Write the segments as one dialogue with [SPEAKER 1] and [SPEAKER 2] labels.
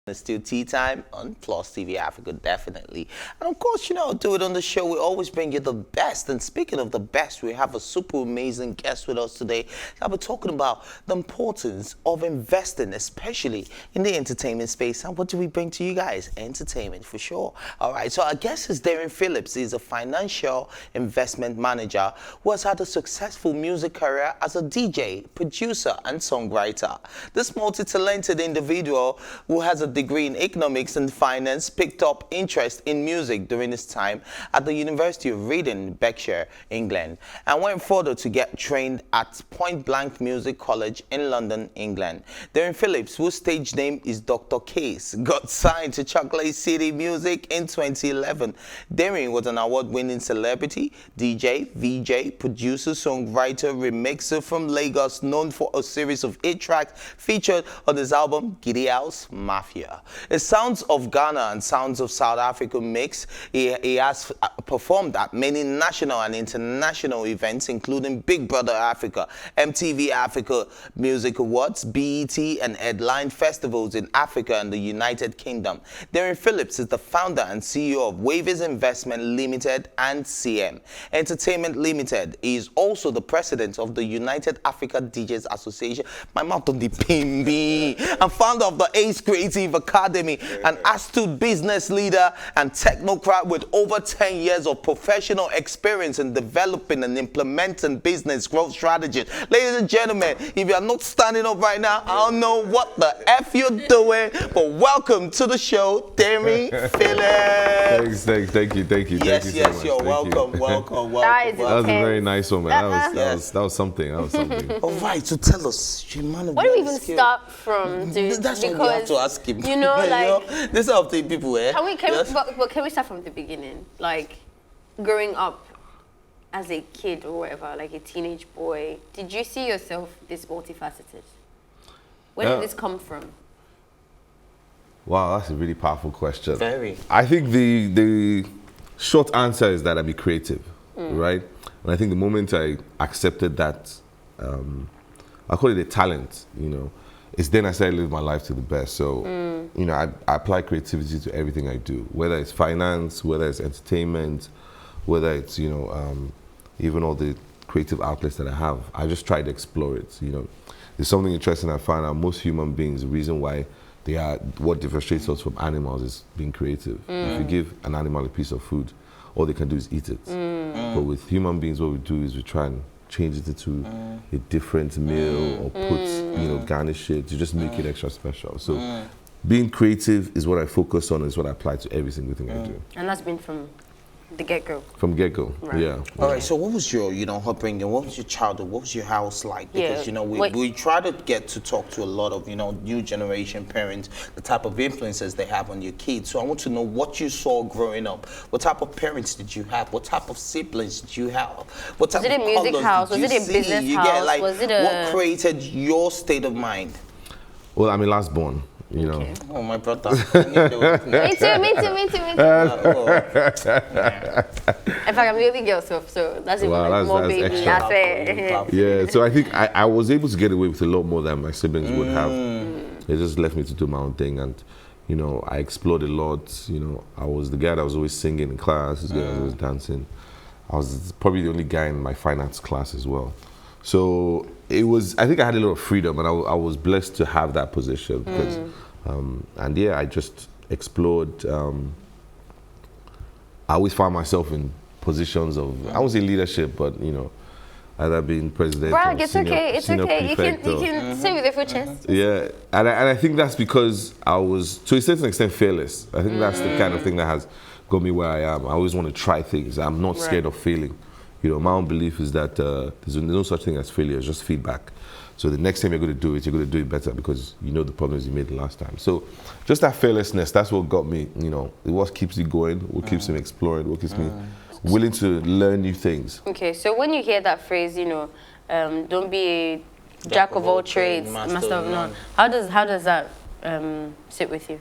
[SPEAKER 1] It's still tea time on Plus TV Africa, definitely. And of course, do it on the show. We always bring you the best. And speaking of the best, we have a super amazing guest with us today. I'll be talking about the importance of investing, especially in the entertainment space. And what do we bring to you guys? Entertainment, for sure. All right, so our guest is Derin Phillips. He's a financial investment manager who has had a successful music career as a DJ, producer, and songwriter. This multi-talented individual who has a degree in economics and finance picked up interest in music during his time at the University of Reading, Berkshire, England, and went further to get trained at Point Blank Music College in London, England. Derin Phillips, whose stage name is Dr. Caise, got signed to Chocolate City Music in 2011. Derin was an award-winning celebrity, DJ, VJ, producer, songwriter, remixer from Lagos, known for a series of 8 tracks featured on his album Gidi House Mafia. A Sounds of Ghana and Sounds of South Africa mix. He has performed at many national and international events, including Big Brother Africa, MTV Africa Music Awards, BET, and headline festivals in Africa and the United Kingdom. Derin Phillips is the founder and CEO of Wavis Investment Limited and CM Entertainment Limited. He is also the president of the United Africa DJs Association. My mouth on the PMB. And founder of the Ace Creative Academy, an astute business leader and technocrat with over 10 years of professional experience in developing and implementing business growth strategies. Ladies and gentlemen, if you are not standing up right now, I don't know what the F you're doing, but welcome to the show, Derin Phillips.
[SPEAKER 2] Thank you.
[SPEAKER 1] Yes, you're welcome.
[SPEAKER 2] That was a very nice one, man. That was something.
[SPEAKER 1] All right, so tell us, man.
[SPEAKER 3] Where do we even start from, dude?
[SPEAKER 1] That's what we have to ask him. This is how people,
[SPEAKER 3] Can we start from the beginning? Like, growing up as a kid or whatever, like a teenage boy, did you see yourself this multifaceted? Where did this come from?
[SPEAKER 2] Wow, that's a really powerful question.
[SPEAKER 1] Very.
[SPEAKER 2] I think the short answer is that I'm a creative, right? And I think the moment I accepted that, I call it a talent, it's then I started living my life to the best. So, I apply creativity to everything I do, whether it's finance, whether it's entertainment, whether it's, even all the creative outlets that I have. I just try to explore it, There's something interesting I find out most human beings, the reason why they are, what differentiates us from animals is being creative. If you give an animal a piece of food, all they can do is eat it. But with human beings, what we do is we try and change it into a different meal or put, garnish it to just make it extra special. So being creative is what I focus on, is what I apply to every single thing I do.
[SPEAKER 3] And that's been from the get-go?
[SPEAKER 2] From get-go,
[SPEAKER 3] right.
[SPEAKER 2] Yeah.
[SPEAKER 1] All right, so what was your, upbringing? What was your childhood? What was your house like? Because, we try to get to talk to a lot of, new generation parents, the type of influences they have on your kids. So I want to know what you saw growing up. What type of parents did you have? What type of siblings did you have? What type
[SPEAKER 3] was it a music house? Was it a business house? Was it
[SPEAKER 1] what created your state of mind?
[SPEAKER 2] Well, I'm a last born.
[SPEAKER 3] Okay.
[SPEAKER 1] Oh, my brother.
[SPEAKER 3] Me too. In fact, I'm the only girl, so that's even more baby.
[SPEAKER 2] Yeah, so I think I was able to get away with a lot more than my siblings would have. They just left me to do my own thing, and I explored a lot. I was the guy that was always singing in class, the guy that was always dancing. I was probably the only guy in my finance class as well. So it was, I think I had a lot of freedom, and I was blessed to have that position because, I just explored. I always found myself in positions of, I won't say leadership, but either being president or
[SPEAKER 3] it's
[SPEAKER 2] senior,
[SPEAKER 3] okay.
[SPEAKER 2] prefect,
[SPEAKER 3] you can say with your full chest.
[SPEAKER 2] Yeah, and I think that's because I was, to a certain extent, fearless. I think that's the kind of thing that has got me where I am. I always want to try things. I'm not scared of failing. My own belief is that there's no such thing as failure, it's just feedback. So the next time you're going to do it, you're going to do it better because you know the problems you made the last time. So just that fearlessness, that's what got me, what keeps you going, what keeps me exploring, what keeps me willing to learn new things.
[SPEAKER 3] Okay, so when you hear that phrase, don't be a jack of all trades, master of none. How does that sit with you?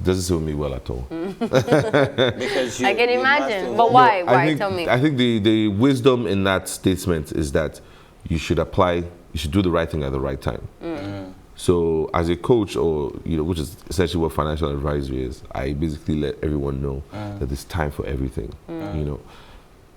[SPEAKER 2] Doesn't suit me well at all.
[SPEAKER 1] Because
[SPEAKER 3] I can imagine. But why? Why? Tell me.
[SPEAKER 2] I think the wisdom in that statement is that you should do the right thing at the right time. So as a coach, or which is essentially what financial advisory is, I basically let everyone know that there's time for everything.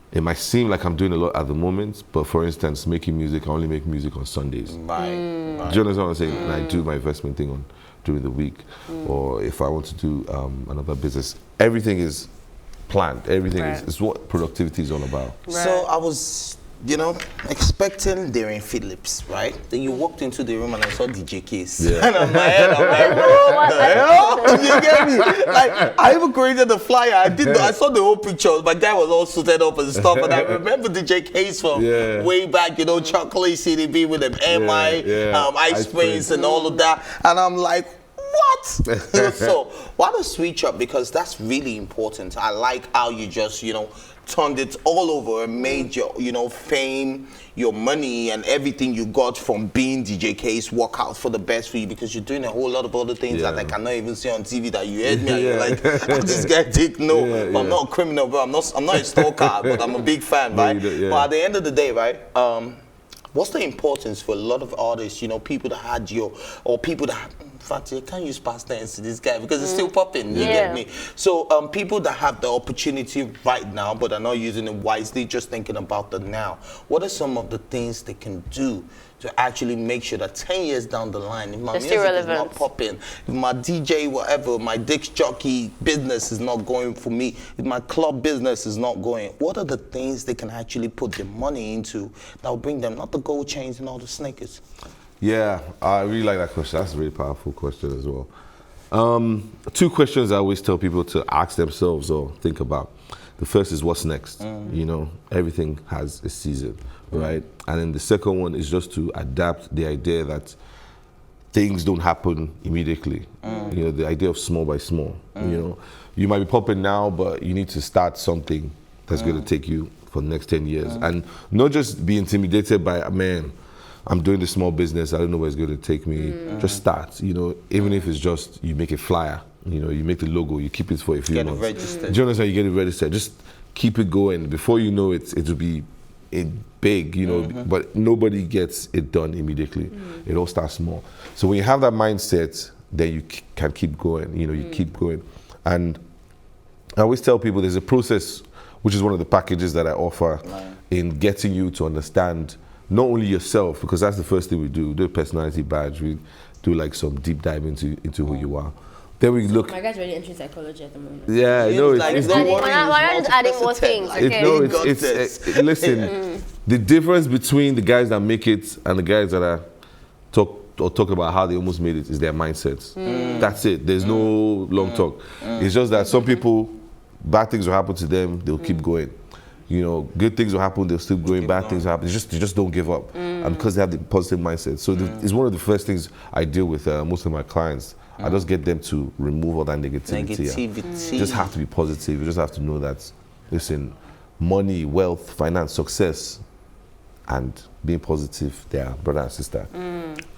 [SPEAKER 2] It might seem like I'm doing a lot at the moment, but for instance, making music, I only make music on Sundays.
[SPEAKER 1] Right.
[SPEAKER 2] Do you understand what I'm saying? And I do my investment thing during the week, or if I want to do another business, everything is planned. Everything is what productivity is all about.
[SPEAKER 1] Right. So I was, expecting Derin Phillips, right? Then you walked into the room and I saw DJ Caise. Yeah. And I'm like, what the hell? You get me? Like, I even created the flyer. I saw the whole picture. My guy was all suited up and stuff. And I remember DJ Caise from way back, Chocolate CDB with them MI, Ice Prince and all of that. And I'm like, what? So, what a switch up, because that's really important. I like how you just, turned it all over and made your, fame, your money, and everything you got from being DJ Caise work out for the best for you, because you're doing a whole lot of other things that I cannot even see on TV that you heard me and you're like, how this guy take no? I'm not a criminal, bro. I'm not a stalker, but I'm a big fan, right? But at the end of the day, right? What's the importance for a lot of artists, people that had people that, in fact, you can't use past tense to this guy because it's still popping, you get me? So people that have the opportunity right now but are not using it wisely, just thinking about the now, what are some of the things they can do to actually make sure that 10 years down the line, if my music is not popping, if my DJ, whatever, my disc jockey business is not going for me, if my club business is not going, what are the things they can actually put their money into that will bring them, not the gold chains and all the sneakers?
[SPEAKER 2] Yeah, I really like that question. That's a really powerful question as well. 2 questions I always tell people to ask themselves or think about. The first is, what's next? Everything has a season, right? And then the second one is just to adapt the idea that things don't happen immediately. The idea of small by small. You might be popping now, but you need to start something that's going to take you for the next 10 years. And not just be intimidated by, man, I'm doing this small business, I don't know where it's going to take me. Just start, even if it's just you make a flyer, you make the logo, you keep it for a few months. Get it registered. Do you understand? You get it registered. Just keep it going. Before you know it, it'll be big, but nobody gets it done immediately. It all starts small. So when you have that mindset, then you can keep going, you keep going. And I always tell people there's a process, which is one of the packages that I offer in getting you to understand not only yourself, because that's the first thing we do a personality badge, we do like some deep dive into who you are. Then we look.
[SPEAKER 4] My guy's really into psychology at the moment.
[SPEAKER 2] Yeah, I know.
[SPEAKER 3] Why not just adding more things? Okay.
[SPEAKER 2] Listen, the difference between the guys that make it and the guys that talk about how they almost made it is their mindsets. That's it. There's no long talk. It's just that some people, bad things will happen to them, they'll keep going. Good things will happen, they'll still going, bad things will happen. They just don't give up. And because they have the positive mindset. So it's one of the first things I deal with most of my clients. I just get them to remove all that negativity. You just have to be positive. You just have to know that, listen, money, wealth, finance, success, and being positive, they are brother and sister.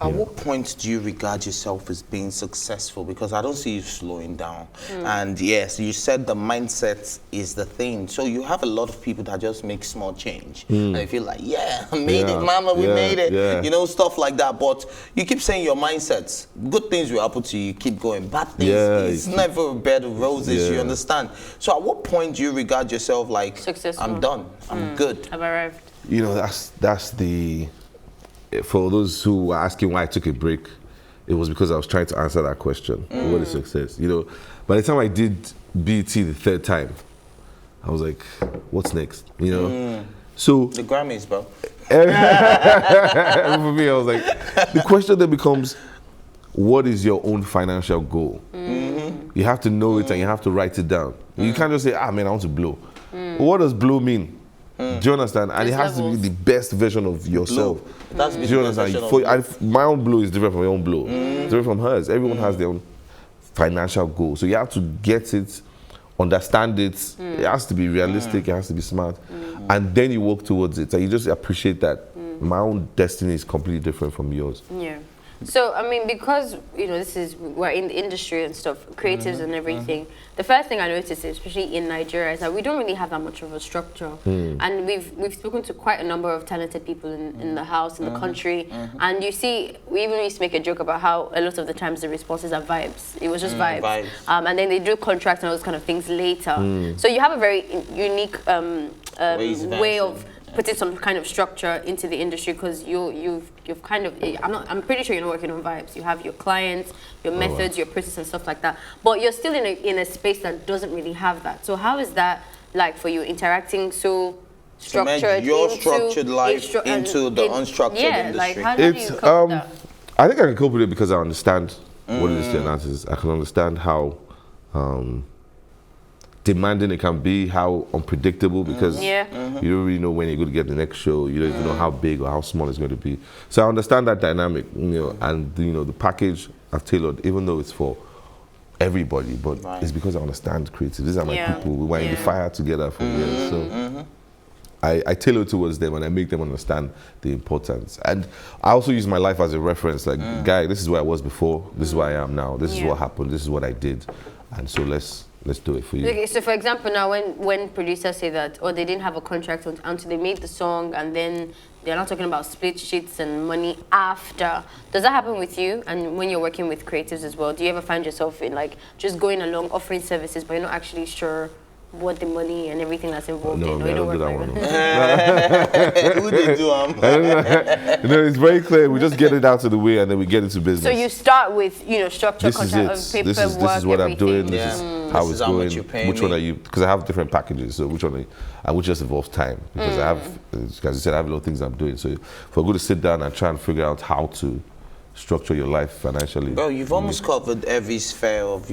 [SPEAKER 1] At what point do you regard yourself as being successful? Because I don't see you slowing down. And yes, you said the mindset is the thing. So you have a lot of people that just make small change. And they feel like, I made it, mama, we made it. Stuff like that. But you keep saying your mindsets, good things will happen to you, keep going. Bad things, it's never a bed of roses, you understand? So at what point do you regard yourself like, successful. I'm done, I'm good?
[SPEAKER 3] I've arrived.
[SPEAKER 2] That's the, for those who were asking why I took a break, it was because I was trying to answer that question. What is success? By the time I did BET the 3rd time, I was like, what's next? So
[SPEAKER 1] the Grammys, bro.
[SPEAKER 2] For me, I was like, the question then becomes, what is your own financial goal? You have to know it and you have to write it down. You can't just say, man, I want to blow. What does blow mean? Do you understand? And it has to be the best version of yourself.
[SPEAKER 1] That's
[SPEAKER 2] do you understand? My own blow is different from your own blow. It's different from hers. Everyone has their own financial goal. So you have to get it, understand it. It has to be realistic. It has to be smart. And then you work towards it. And you just appreciate that my own destiny is completely different from yours.
[SPEAKER 3] Yeah. So, I mean, because, we're in the industry and stuff, creatives and everything, the first thing I noticed, especially in Nigeria, is that we don't really have that much of a structure. And we've spoken to quite a number of talented people in the house, in the country, and you see, we even used to make a joke about how a lot of the times the responses are vibes. It was just vibes. And then they do contracts and all those kind of things later. So you have a very unique way of putting some kind of structure into the industry, because you've kind of, I'm pretty sure you're not working on vibes. You have your clients, your methods, your process and stuff like that. But you're still in a space that doesn't really have that. So how is that like for you, interacting so structured
[SPEAKER 1] your structured life into the unstructured industry?
[SPEAKER 3] Like how do you cope with that?
[SPEAKER 2] I think I can cope with it because I understand what it is to an artist. I can understand how demanding it can be, how unpredictable, because you don't really know when you're going to get the next show. You don't even know how big or how small it's going to be. So I understand that dynamic, and the package I've tailored, even though it's for everybody, but it's because I understand creative. These are my people. We were in the fire together for years. So I tailor towards them, and I make them understand the importance. And I also use my life as a reference. Like, guy, this is where I was before. This is where I am now. This is what happened. This is what I did. And so let's do it for you.
[SPEAKER 3] Okay, so for example, now when producers say that, or they didn't have a contract until they made the song, and then they're not talking about split sheets and money after. Does that happen with you? And when you're working with creatives as well, do you ever find yourself in like just going along offering services, but you're not actually sure what the money and everything that's involved in?
[SPEAKER 2] No, I don't do that one.
[SPEAKER 1] Who they do?
[SPEAKER 2] It's very clear. We just get it out of the way and then we get into business.
[SPEAKER 3] So you start with structure,
[SPEAKER 2] this
[SPEAKER 3] contract,
[SPEAKER 2] is
[SPEAKER 3] paperwork,
[SPEAKER 2] this is what I'm doing. This is how
[SPEAKER 1] This
[SPEAKER 2] it's
[SPEAKER 1] is how
[SPEAKER 2] going.
[SPEAKER 1] much you pay
[SPEAKER 2] Which one are you? Because I have different packages. So which one are you? And which just involves time, because I have, as you said, I have a lot of things I'm doing. So if we're going to sit down and try and figure out how to structure your life financially.
[SPEAKER 1] Bro, you've almost covered every sphere of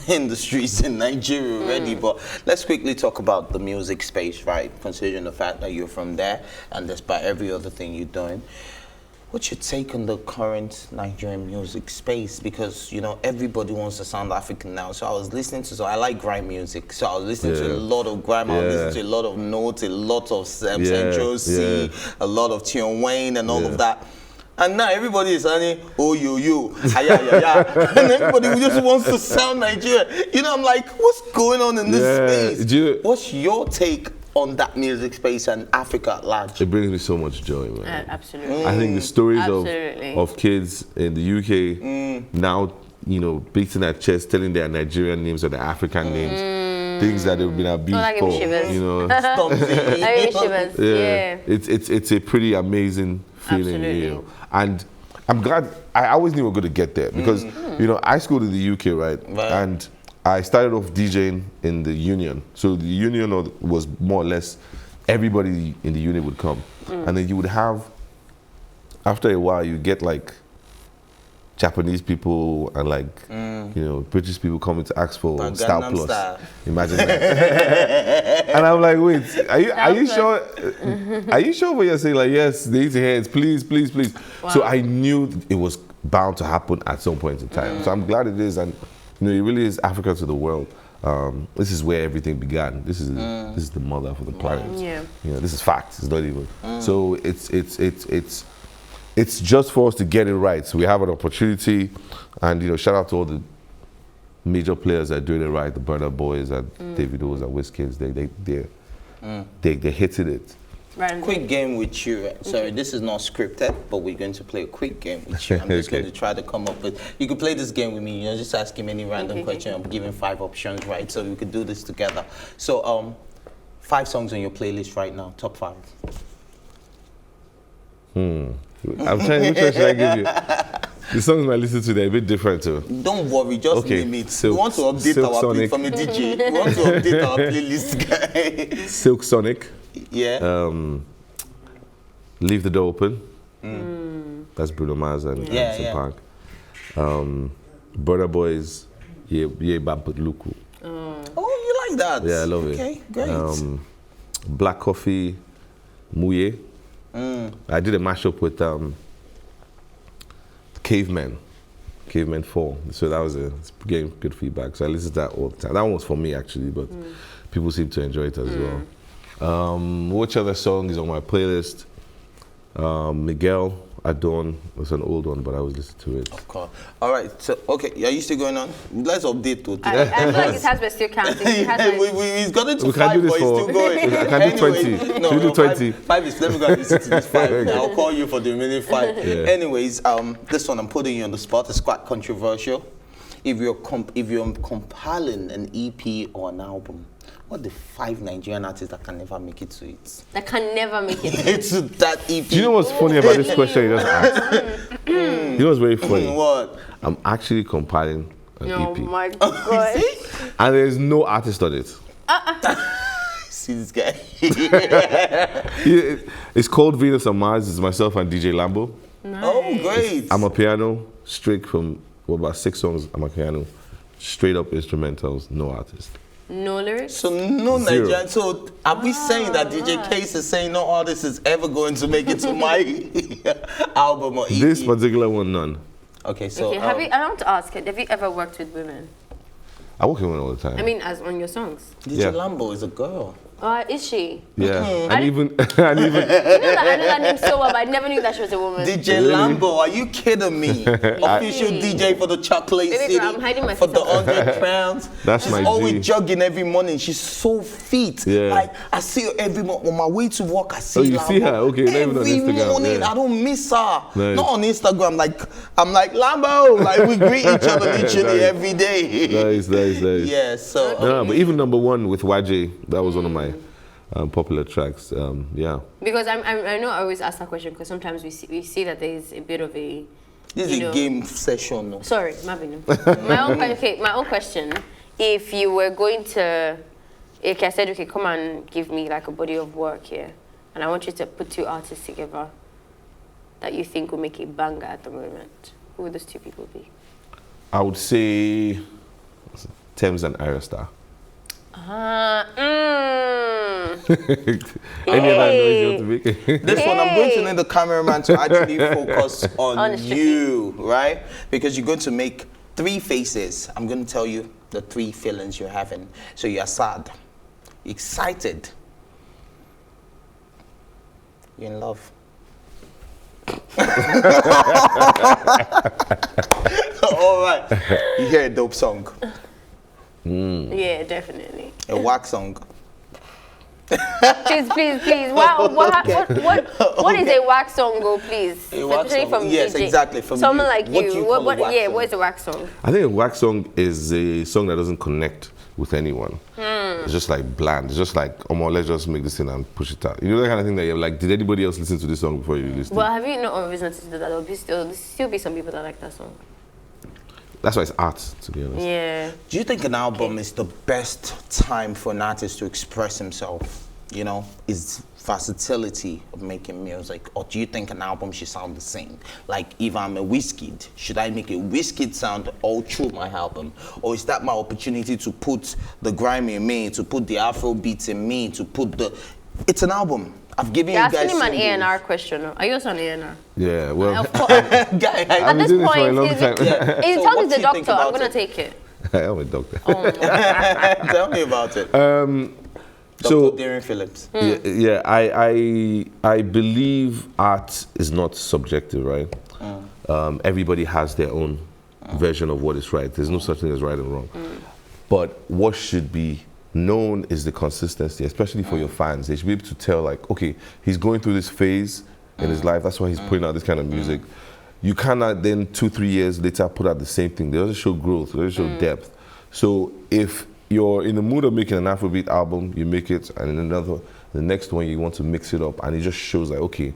[SPEAKER 1] industries in Nigeria already, but let's quickly talk about the music space, right? Considering the fact that you're from there, and despite every other thing you're doing, what's your take on the current Nigerian music space? Because everybody wants to sound African now. So I was listening to, I like grime music, so I was listening to a lot of grime. I was listening to a lot of Notes, a lot of Central C, a lot of Tion Wayne, and all of that. And now everybody is saying, oh, yo, and everybody just wants to sound Nigerian. I'm like, what's going on in this space? What's your take on that music space and Africa at large?
[SPEAKER 2] It brings me so much joy, man.
[SPEAKER 3] Absolutely.
[SPEAKER 2] I think the stories of kids in the UK now, beating their chest, telling their Nigerian names or their African names, things that they've been abused for. It's a pretty amazing feeling. And I'm glad. I always knew we were going to get there because I schooled in the UK, right? And I started off DJing in the union. So the union was more or less everybody in the union would come, and then you would have, after a while, you get like Japanese people and like British people coming to ask for Style Plus. Imagine that. And I'm like, wait, are you sure? Are you sure what you're saying? Like, yes, they need to hear it, please. Wow. So I knew it was bound to happen at some point in time. So I'm glad it is, and it really is Africa to the world. This is where everything began. This is the mother for the planet. This is fact. It's not even. So it's just for us to get it right. So we have an opportunity, and shout out to all the major players that are doing it right. The Burna Boys and Davidos and Wizkids. They hitting it.
[SPEAKER 3] Right.
[SPEAKER 1] Quick game with you. Sorry, this is not scripted, but we're going to play a quick game with you. I'm just going to try to come up with. You could play this game with me. Just ask him any random question. I'm giving 5 options, right? So we could do this together. So 5 songs on your playlist right now. Top 5.
[SPEAKER 2] I'm trying. Which one should I give you? The songs I listen to, they're a bit different too.
[SPEAKER 1] Don't worry, just name it. We want to update our playlist from a DJ. We want to update our playlist, guy.
[SPEAKER 2] Silk Sonic.
[SPEAKER 1] Yeah.
[SPEAKER 2] Leave the Door Open. That's Bruno Mars and Punk. Burna Boys. Yeah, Baput Luku.
[SPEAKER 1] Oh, you like that?
[SPEAKER 2] Yeah, I love it.
[SPEAKER 1] Okay, great.
[SPEAKER 2] Black Coffee, Mouye. I did a mashup with Caveman 4. So that was getting good feedback. So I listened to that all the time. That one was for me actually, but people seem to enjoy it as well. Which other song is on my playlist? Miguel, Adorn. It's an old one, but I always listen to it.
[SPEAKER 1] Of course. All right. So, okay, are you still going on? Let's update to
[SPEAKER 3] I feel like his husband still counting. He has like,
[SPEAKER 1] he's got it to
[SPEAKER 2] We can
[SPEAKER 1] 5,
[SPEAKER 2] do this
[SPEAKER 1] but he's
[SPEAKER 2] for-
[SPEAKER 1] still going.
[SPEAKER 2] I can do 20.
[SPEAKER 1] No,
[SPEAKER 2] Should we do 20?
[SPEAKER 1] 5 is, let me go and listen to this 5. I'll call you for the remaining 5.
[SPEAKER 2] Yeah.
[SPEAKER 1] Anyways, this one I'm putting you on the spot. It's quite controversial. If you're compiling an EP or an album, what are the 5 Nigerian artists that can never make it to it?
[SPEAKER 3] that can never make it.
[SPEAKER 1] It's that EP.
[SPEAKER 2] Do you know what's funny about this question you just asked? You know what's very funny?
[SPEAKER 1] What?
[SPEAKER 2] I'm actually compiling an
[SPEAKER 3] Oh
[SPEAKER 2] EP.
[SPEAKER 3] my god.
[SPEAKER 2] And there's no artist on it.
[SPEAKER 1] See this guy.
[SPEAKER 2] It's called Venus and Mars. It's myself and DJ Lambo.
[SPEAKER 1] Oh, great.
[SPEAKER 2] I'm a piano, straight from about 6 songs. I'm a piano, straight up instrumentals, no artist.
[SPEAKER 3] No lyrics?
[SPEAKER 1] So no
[SPEAKER 2] Zero.
[SPEAKER 1] Nigerian. So are we saying that DJ Caise is saying no artist is ever going to make it to my album or EP?
[SPEAKER 2] This particular one, none.
[SPEAKER 1] Okay, so
[SPEAKER 3] Okay, I want to ask, have you ever worked with women?
[SPEAKER 2] I work with women all the time.
[SPEAKER 3] I mean, as on your songs?
[SPEAKER 1] DJ
[SPEAKER 2] Yeah.
[SPEAKER 1] Lambo is a girl.
[SPEAKER 3] Is she?
[SPEAKER 2] Yeah,
[SPEAKER 3] I
[SPEAKER 2] and even
[SPEAKER 3] You know that I know that name so well, but I never knew that she was a woman.
[SPEAKER 1] DJ Lambo, are you kidding me? Official DJ for the Chocolate
[SPEAKER 3] Baby
[SPEAKER 1] City.
[SPEAKER 3] girl, I'm hiding my
[SPEAKER 1] for the
[SPEAKER 3] face up.
[SPEAKER 1] 100 crowns.
[SPEAKER 2] That's
[SPEAKER 1] She's
[SPEAKER 2] my
[SPEAKER 1] always
[SPEAKER 2] G.
[SPEAKER 1] jogging every morning. She's so fit.
[SPEAKER 2] Yeah.
[SPEAKER 1] Like I see her every morning on my way to work. I see
[SPEAKER 2] Oh, you
[SPEAKER 1] Lambo
[SPEAKER 2] see her? Okay, not even on
[SPEAKER 1] every
[SPEAKER 2] Instagram,
[SPEAKER 1] morning.
[SPEAKER 2] yeah.
[SPEAKER 1] I don't miss her.
[SPEAKER 2] Nice.
[SPEAKER 1] Not on Instagram. I'm like Lambo. Like we greet each other literally
[SPEAKER 2] Nice.
[SPEAKER 1] every day.
[SPEAKER 2] nice.
[SPEAKER 1] Yeah. So
[SPEAKER 2] No, but even number 1 with YJ, that was one of my popular tracks. Yeah.
[SPEAKER 3] Because I know I always ask that question because sometimes we see that there is a bit of a...
[SPEAKER 1] this
[SPEAKER 3] you
[SPEAKER 1] is
[SPEAKER 3] know-
[SPEAKER 1] a game session. No?
[SPEAKER 3] Sorry, Marvin. My own question. If you were going to... Okay, I said, okay, come and give me like a body of work here. And I want you to put 2 artists together that you think will make a banger at the moment. Who would those 2 people be?
[SPEAKER 2] I would say Thames and Aerostar. Any other noise you want to make?
[SPEAKER 1] This one, I'm going to need the cameraman to actually focus on
[SPEAKER 3] Honestly.
[SPEAKER 1] you, right? Because you're going to make 3 faces. I'm going to tell you the 3 feelings you're having. So you're sad, excited, you're in love. All right. You hear a dope song,
[SPEAKER 3] Yeah, definitely.
[SPEAKER 1] a wax song.
[SPEAKER 3] Please. What is a wax song, go please?
[SPEAKER 1] A wax
[SPEAKER 3] Especially
[SPEAKER 1] song,
[SPEAKER 3] from
[SPEAKER 1] yes,
[SPEAKER 3] DJ.
[SPEAKER 1] exactly, from
[SPEAKER 3] Someone
[SPEAKER 1] you.
[SPEAKER 3] like
[SPEAKER 1] What do
[SPEAKER 3] you.
[SPEAKER 1] you call a wax song?
[SPEAKER 3] What is a wax song?
[SPEAKER 2] I think a wax song is a song that doesn't connect with anyone. It's just like bland. It's just like, oh, let's just make this thing and push it out. You know that kind of thing that you're like, did anybody else listen to this song before you released it?
[SPEAKER 3] Well, have you not always noticed that there'll still be some people that like that song?
[SPEAKER 2] That's why it's art, to be honest.
[SPEAKER 3] Yeah.
[SPEAKER 1] Do you think an album is the best time for an artist to express himself? You know, is versatility of making music, or do you think an album should sound the same? Like, if I'm a Wizkid, should I make a Wizkid sound all through my album, or is that my opportunity to put the grime in me, to put the Afro beats in me, to put the? It's an album. I've given
[SPEAKER 3] You're
[SPEAKER 1] you guys.
[SPEAKER 3] asking him an
[SPEAKER 1] singles.
[SPEAKER 3] A&R question. Are you also an A&R?
[SPEAKER 2] Yeah, well,
[SPEAKER 3] Of course.
[SPEAKER 1] Guy,
[SPEAKER 3] At
[SPEAKER 2] I've been
[SPEAKER 3] this
[SPEAKER 2] doing this for a
[SPEAKER 3] point,
[SPEAKER 2] long
[SPEAKER 3] if
[SPEAKER 2] time.
[SPEAKER 3] if
[SPEAKER 1] So
[SPEAKER 3] tell
[SPEAKER 1] what
[SPEAKER 3] me the
[SPEAKER 1] do you think
[SPEAKER 3] doctor, I'm
[SPEAKER 1] about
[SPEAKER 3] gonna
[SPEAKER 1] it?
[SPEAKER 3] take it.
[SPEAKER 2] I'm a doctor.
[SPEAKER 1] Tell me about it.
[SPEAKER 2] So,
[SPEAKER 1] Dr. Derin Phillips.
[SPEAKER 2] yeah, I believe art is not subjective, right? Everybody has their own version of what is right. There's no such thing as right and wrong. But what should be known is the consistency, especially for your fans. They should be able to tell, like, okay, he's going through this phase in his life. That's why he's putting out this kind of music. You cannot then 2-3 years later put out the same thing. They doesn't show growth. They doesn't show depth. So if you're in the mood of making an Afrobeat album, you make it, and the next one you want to mix it up, and it just shows like, okay,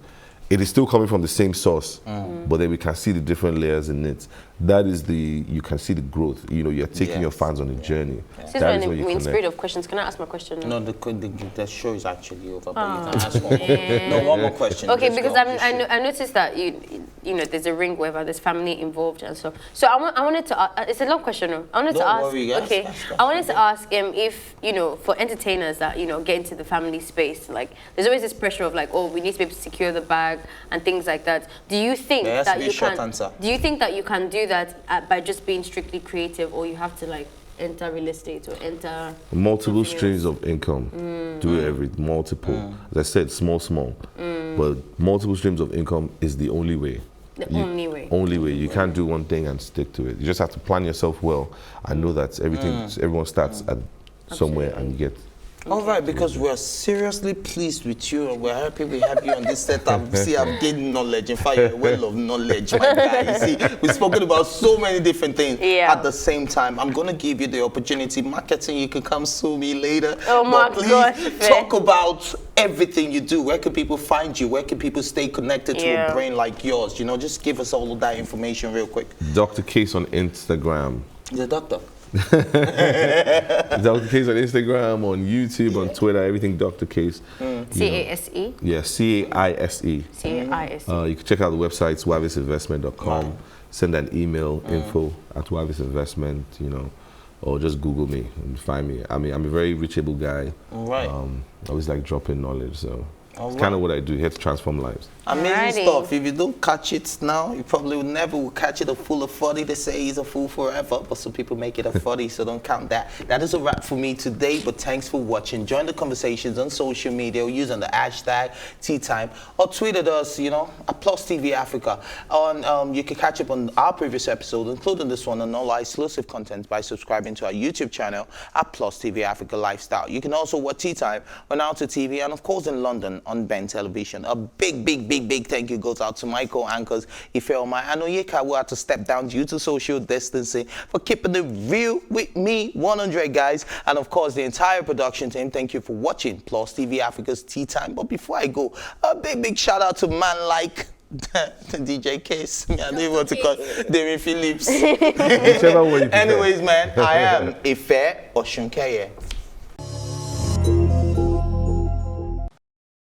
[SPEAKER 2] it is still coming from the same source, but then we can see the different layers in it. That is you can see the growth. You know, you're taking your fans on a journey.
[SPEAKER 3] Since
[SPEAKER 2] That
[SPEAKER 3] we're
[SPEAKER 2] is
[SPEAKER 3] in,
[SPEAKER 2] when you
[SPEAKER 3] we're in
[SPEAKER 2] connect.
[SPEAKER 3] spirit of questions, can I ask my question now?
[SPEAKER 1] No, the show is actually over, but you can ask one more. No, one more question.
[SPEAKER 3] Okay,
[SPEAKER 1] Just
[SPEAKER 3] because
[SPEAKER 1] go. You should.
[SPEAKER 3] I noticed that you know there's a ring wherever there's family involved and so I wanted to it's a long question. No? I wanted to
[SPEAKER 1] Don't
[SPEAKER 3] ask
[SPEAKER 1] worry, guys.
[SPEAKER 3] okay I wanted to ask if you know for entertainers that get into the family space, like there's always this pressure of like, oh, we need to be able to secure the bag and things like that. Do you think
[SPEAKER 1] There has to
[SPEAKER 3] that
[SPEAKER 1] be
[SPEAKER 3] you
[SPEAKER 1] a short
[SPEAKER 3] can
[SPEAKER 1] answer.
[SPEAKER 3] do you think that you can do that by just being strictly creative, or you have to like enter real estate or enter
[SPEAKER 2] Multiple
[SPEAKER 3] something
[SPEAKER 2] streams
[SPEAKER 3] else?
[SPEAKER 2] of income. Do every multiple. As I said, small. But multiple streams of income is the only way.
[SPEAKER 3] Only way.
[SPEAKER 2] Only way. You can't do one thing and stick to it. You just have to plan yourself well and know that everyone starts at somewhere and you get.
[SPEAKER 1] All right, because we're seriously pleased with you and we're happy we have you on this setup. See, I've gained knowledge. In fact, you're a well of knowledge, my guy. You see, we've spoken about so many different things at the same time. I'm going to give you the opportunity. Marketing, you can come sue me later.
[SPEAKER 3] Oh my
[SPEAKER 1] but
[SPEAKER 3] gosh.
[SPEAKER 1] please talk about everything you do. Where can people find you? Where can people stay connected to a brain like yours? You know, just give us all of that information real quick.
[SPEAKER 2] Dr. Caise on Instagram.
[SPEAKER 1] The doctor.
[SPEAKER 2] Dr. Caise on Instagram, on YouTube, on Twitter, everything Dr. Caise.
[SPEAKER 3] C-A-S-E?
[SPEAKER 2] Yeah, C-A-I-S-E.
[SPEAKER 3] C-A-I-S-E.
[SPEAKER 2] You can check out the website, wavisinvestment.com. Send an email, info@wavisinvestment, you know, or just Google me and find me. I mean, I'm a very reachable guy.
[SPEAKER 1] Right.
[SPEAKER 2] I always like dropping knowledge, so it's
[SPEAKER 1] right.
[SPEAKER 2] kind of what I do, here to transform lives.
[SPEAKER 1] Amazing stuff. If you don't catch it now, you probably will catch it a fool of 40. They say he's a fool forever, but some people make it a 40, so don't count that. That is a wrap for me today, but thanks for watching. Join the conversations on social media using the hashtag TEATIME or tweet at us, you know, at +TvAfrica. You can catch up on our previous episode, including this one, and all our exclusive content by subscribing to our YouTube channel at +TvAfrica Lifestyle. You can also watch TEATIME on Alta TV and, of course, in London on Ben Television. A big thank you goes out to my co-anchors Ifeoma and Oyeka, who had to step down due to social distancing, for keeping it real with me 100, guys. And of course the entire production team, thank you for watching +TvAfrica's TEATIME. But before I go, a big shout out to man like DJ Caise. I don't even want to call Derin Phillips. Anyways, man, I am Ife Oshunkeye.